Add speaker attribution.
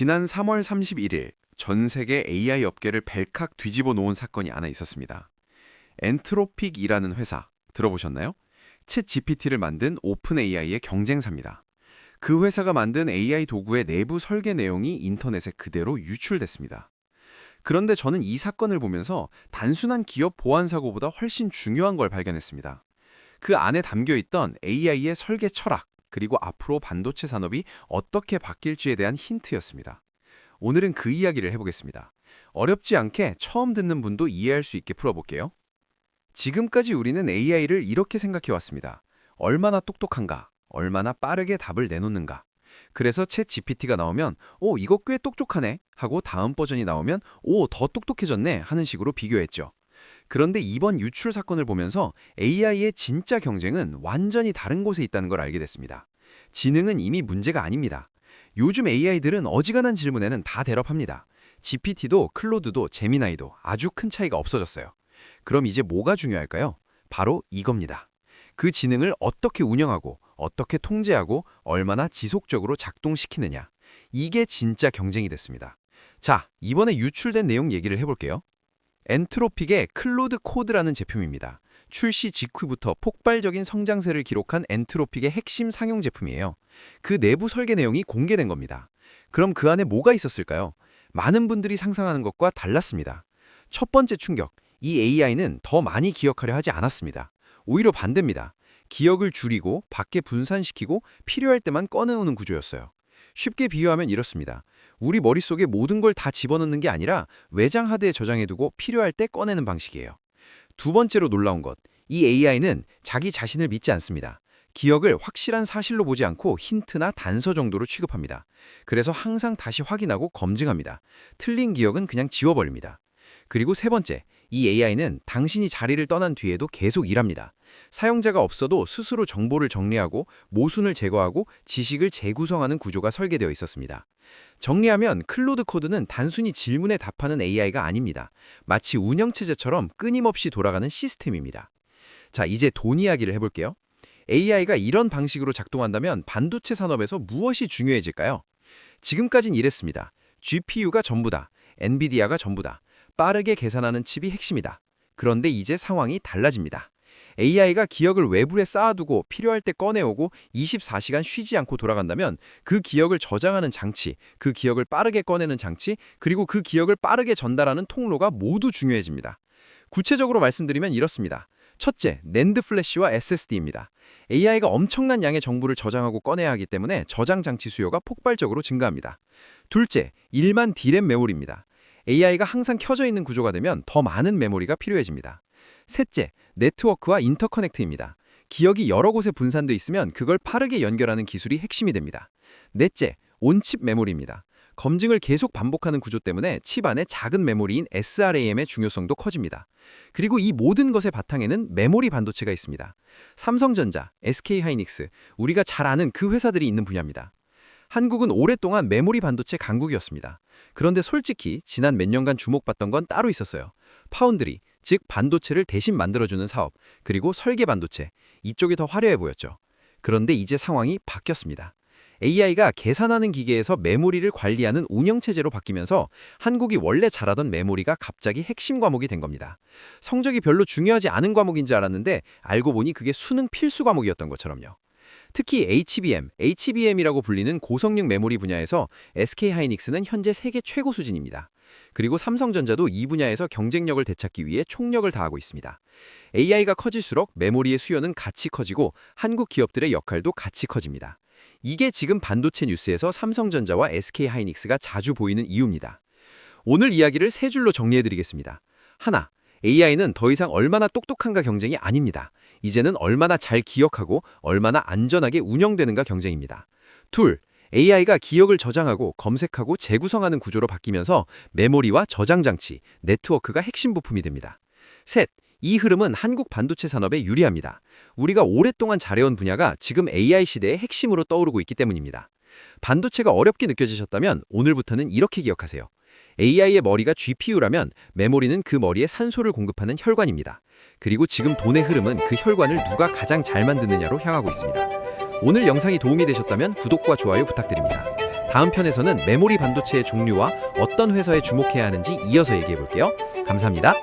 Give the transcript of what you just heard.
Speaker 1: 지난 3월 31일 전 세계 AI 업계를 벨칵 뒤집어 놓은 사건이 하나 있었습니다. 엔트로픽이라는 회사 들어보셨나요? 챗 GPT를 만든 오픈 AI의 경쟁사입니다. 그 회사가 만든 AI 도구의 내부 설계 내용이 인터넷에 그대로 유출됐습니다. 그런데 저는 이 사건을 보면서 단순한 기업 보안 사고보다 훨씬 중요한 걸 발견했습니다. 그 안에 담겨 있던 AI의 설계 철학, 그리고 앞으로 반도체 산업이 어떻게 바뀔지에 대한 힌트였습니다. 오늘은 그 이야기를 해보겠습니다. 어렵지 않게 처음 듣는 분도 이해할 수 있게 풀어볼게요. 지금까지 우리는 AI를 이렇게 생각해왔습니다. 얼마나 똑똑한가, 얼마나 빠르게 답을 내놓는가. 그래서 챗 GPT가 나오면 오, 이거 꽤 똑똑하네 하고 다음 버전이 나오면 오, 더 똑똑해졌네 하는 식으로 비교했죠. 그런데 이번 유출 사건을 보면서 AI의 진짜 경쟁은 완전히 다른 곳에 있다는 걸 알게 됐습니다. 지능은 이미 문제가 아닙니다. 요즘 AI들은 어지간한 질문에는 다 대답합니다. GPT도 클로드도 제미나이도 아주 큰 차이가 없어졌어요. 그럼 이제 뭐가 중요할까요? 바로 이겁니다. 그 지능을 어떻게 운영하고 어떻게 통제하고 얼마나 지속적으로 작동시키느냐. 이게 진짜 경쟁이 됐습니다. 자, 이번에 유출된 내용 얘기를 해볼게요. 엔트로픽의 클로드 코드라는 제품입니다. 출시 직후부터 폭발적인 성장세를 기록한 엔트로픽의 핵심 상용 제품이에요. 그 내부 설계 내용이 공개된 겁니다. 그럼 그 안에 뭐가 있었을까요? 많은 분들이 상상하는 것과 달랐습니다. 첫 번째 충격, 이 AI는 더 많이 기억하려 하지 않았습니다. 오히려 반대입니다. 기억을 줄이고 밖에 분산시키고 필요할 때만 꺼내오는 구조였어요. 쉽게 비유하면 이렇습니다. 우리 머릿속에 모든 걸 다 집어넣는 게 아니라 외장 하드에 저장해두고 필요할 때 꺼내는 방식이에요. 두 번째로 놀라운 것, 이 AI는 자기 자신을 믿지 않습니다. 기억을 확실한 사실로 보지 않고 힌트나 단서 정도로 취급합니다. 그래서 항상 다시 확인하고 검증합니다. 틀린 기억은 그냥 지워버립니다. 그리고 세 번째, 이 AI는 당신이 자리를 떠난 뒤에도 계속 일합니다. 사용자가 없어도 스스로 정보를 정리하고 모순을 제거하고 지식을 재구성하는 구조가 설계되어 있었습니다. 정리하면 클로드 코드는 단순히 질문에 답하는 AI가 아닙니다. 마치 운영체제처럼 끊임없이 돌아가는 시스템입니다. 자, 이제 돈 이야기를 해볼게요. AI가 이런 방식으로 작동한다면 반도체 산업에서 무엇이 중요해질까요? 지금까진 이랬습니다. GPU가 전부다. 엔비디아가 전부다. 빠르게 계산하는 칩이 핵심이다. 그런데 이제 상황이 달라집니다. AI가 기억을 외부에 쌓아두고 필요할 때 꺼내오고 24시간 쉬지 않고 돌아간다면 그 기억을 저장하는 장치, 그 기억을 빠르게 꺼내는 장치, 그리고 그 기억을 빠르게 전달하는 통로가 모두 중요해집니다. 구체적으로 말씀드리면 이렇습니다. 첫째, 낸드 플래시와 SSD입니다. AI가 엄청난 양의 정보를 저장하고 꺼내야 하기 때문에 저장 장치 수요가 폭발적으로 증가합니다. 둘째, 일반 D램 메모리입니다. AI가 항상 켜져 있는 구조가 되면 더 많은 메모리가 필요해집니다. 셋째, 네트워크와 인터커넥트입니다. 기억이 여러 곳에 분산돼 있으면 그걸 빠르게 연결하는 기술이 핵심이 됩니다. 넷째, 온칩 메모리입니다. 검증을 계속 반복하는 구조 때문에 칩 안에 작은 메모리인 SRAM의 중요성도 커집니다. 그리고 이 모든 것의 바탕에는 메모리 반도체가 있습니다. 삼성전자, SK하이닉스, 우리가 잘 아는 그 회사들이 있는 분야입니다. 한국은 오랫동안 메모리 반도체 강국이었습니다. 그런데 솔직히 지난 몇 년간 주목받던 건 따로 있었어요. 파운드리, 즉 반도체를 대신 만들어주는 사업, 그리고 설계 반도체, 이쪽이 더 화려해 보였죠. 그런데 이제 상황이 바뀌었습니다. AI가 계산하는 기계에서 메모리를 관리하는 운영체제로 바뀌면서 한국이 원래 잘하던 메모리가 갑자기 핵심 과목이 된 겁니다. 성적이 별로 중요하지 않은 과목인 줄 알았는데 알고 보니 그게 수능 필수 과목이었던 것처럼요. 특히 HBM이라고 불리는 고성능 메모리 분야에서 SK하이닉스는 현재 세계 최고 수준입니다. 그리고 삼성전자도 이 분야에서 경쟁력을 되찾기 위해 총력을 다하고 있습니다. AI가 커질수록 메모리의 수요는 같이 커지고 한국 기업들의 역할도 같이 커집니다. 이게 지금 반도체 뉴스에서 삼성전자와 SK하이닉스가 자주 보이는 이유입니다. 오늘 이야기를 세 줄로 정리해드리겠습니다. 하나, AI는 더 이상 얼마나 똑똑한가 경쟁이 아닙니다. 이제는 얼마나 잘 기억하고 얼마나 안전하게 운영되는가 경쟁입니다. 둘, AI가 기억을 저장하고 검색하고 재구성하는 구조로 바뀌면서 메모리와 저장 장치, 네트워크가 핵심 부품이 됩니다. 셋, 이 흐름은 한국 반도체 산업에 유리합니다. 우리가 오랫동안 잘해온 분야가 지금 AI 시대의 핵심으로 떠오르고 있기 때문입니다. 반도체가 어렵게 느껴지셨다면 오늘부터는 이렇게 기억하세요. AI의 머리가 GPU라면 메모리는 그 머리에 산소를 공급하는 혈관입니다. 그리고 지금 돈의 흐름은 그 혈관을 누가 가장 잘 만드느냐로 향하고 있습니다. 오늘 영상이 도움이 되셨다면 구독과 좋아요 부탁드립니다.
Speaker 2: 다음 편에서는 메모리 반도체의 종류와 어떤 회사에 주목해야 하는지 이어서 얘기해 볼게요. 감사합니다.